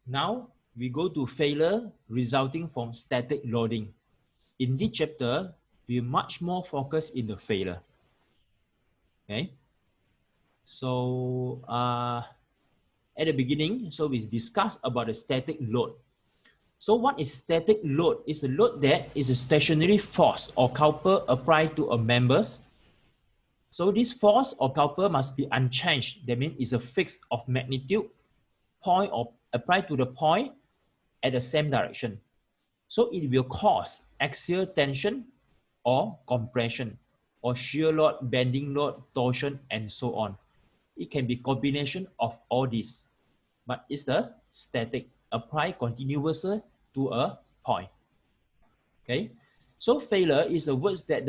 Now we go to failure resulting from static loading. In this chapter, we much more focus in the failure. Okay. So at the beginning, so we discussed about the static load. So what is static load? It's a load that is a stationary force or coupler applied to a members. So this force or coupler must be unchanged. That means it's a fixed of magnitude, point or applied to the point at the same direction. So it will cause axial tension or compression or shear load, bending load, torsion, and so on. It can be combination of all these, but it's the static, apply continuously to a point. Okay, so failure is a words that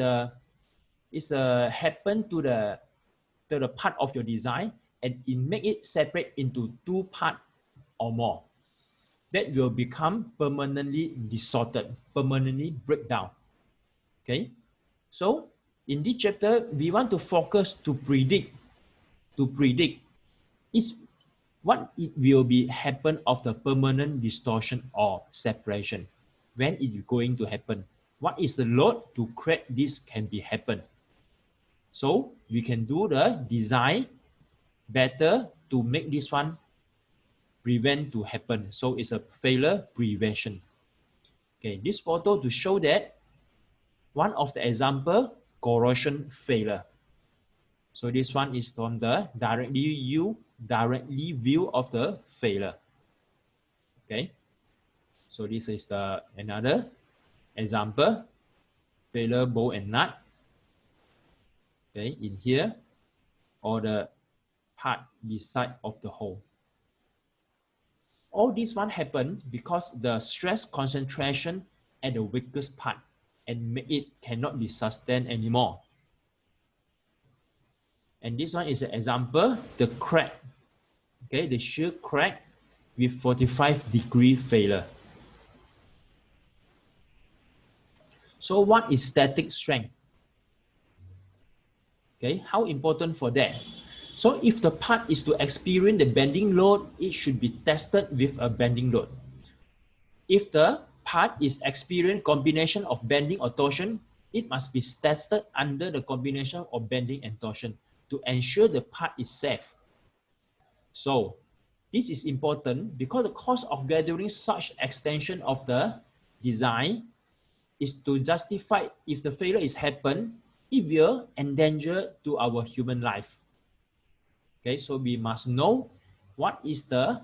happen to the part of your design and it make it separate into two part or more that will become permanently distorted, permanently break down. Okay, so in this chapter we want to focus to predict is what it will be happen of the permanent distortion or separation. When it is going to happen? What is the load to create this can be happen? So we can do the design better to make this one prevent to happen. So it's a failure prevention. Okay, this photo to show that one of the example corrosion failure. So this one is from the directly view of the failure. Okay, so this is the another example failure bolt and nut. Okay, in here or the part beside of the hole. All this one happen because the stress concentration at the weakest part and make it cannot be sustained anymore. And this one is an example, the crack. Okay, the shear crack with 45-degree failure. So what is static strength? Okay, how important for that? So if the part is to experience the bending load, it should be tested with a bending load. If the part is experience combination of bending or torsion, it must be tested under the combination of bending and torsion to ensure the part is safe. So this is important because the cost of gathering such extension of the design is to justify if the failure is happen, it will endanger to our human life. Okay, so we must know what is the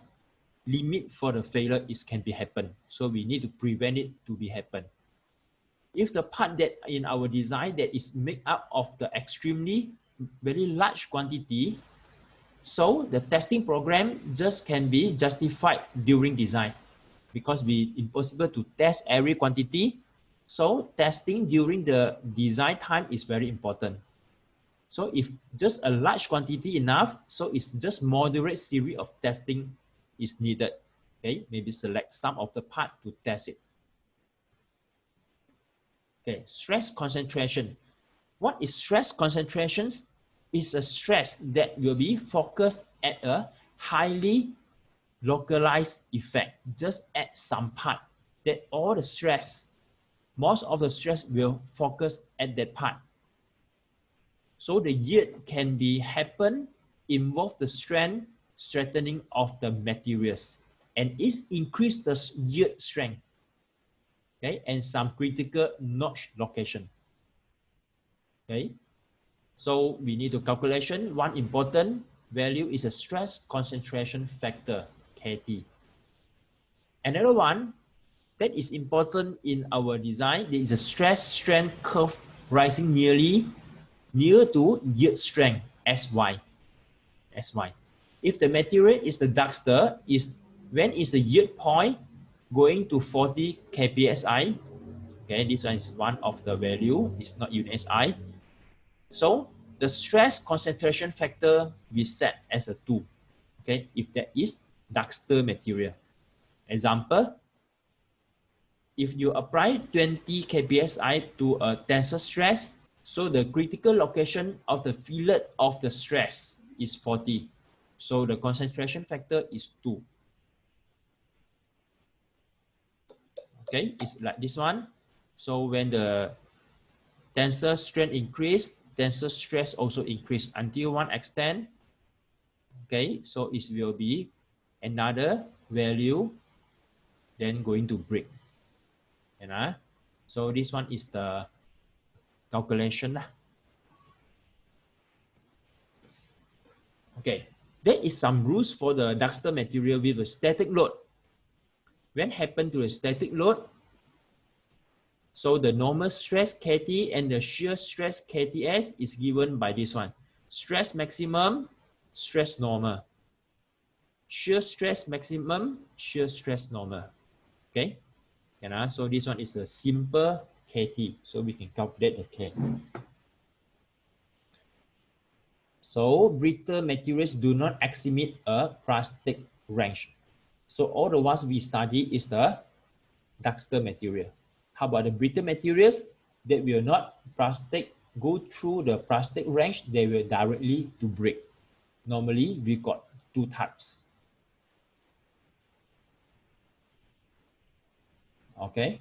limit for the failure is can be happen. So we need to prevent it to be happen. If the part that in our design that is made up of the extremely very large quantity, so the testing program just can be justified during design because we impossible to test every quantity. So testing during the design time is very important. So if just a large quantity enough, so it's just moderate series of testing is needed. Okay, maybe select some of the part to test it. Okay, stress concentration. What is stress concentrations? It's a stress that will be focused at a highly localized effect, just at some part that all the stress, most of the stress will focus at that part. So the yield can be happen, involve the strength, strengthening of the materials, and is increase the yield strength. Okay, and some critical notch location. Okay, so we need to calculation. One important value is a stress concentration factor, KT. Another one that is important in our design, there is a stress strength curve rising near to yield strength, SY. SY. If the material is the darker, is when is the yield point going to 40 kpsi? Okay, this one is one of the value. It's not unit SI. So the stress concentration factor we set as a 2. Okay, if that is darker material. Example, if you apply 20 kpsi to a tensor stress, so the critical location of the fillet of the stress is 40. So the concentration factor is 2. Okay, it's like this one. So when the tensor strength increase, tensor stress also increase until one extent. Okay, so it will be another value then going to break. So this one is the calculation lah. Okay, there is some rules for the ductile material with a static load. When happen to a static load, so the normal stress KT and the shear stress KTS is given by this one. Stress maximum, stress normal. Shear stress maximum, shear stress normal. Okay, so this one is a simple KT, so we can calculate the K. So brittle materials do not exceed a plastic range. So all the ones we study is the ductile material. How about the brittle materials that will not plastic go through the plastic range, they will directly to break. Normally we got two types. Okay.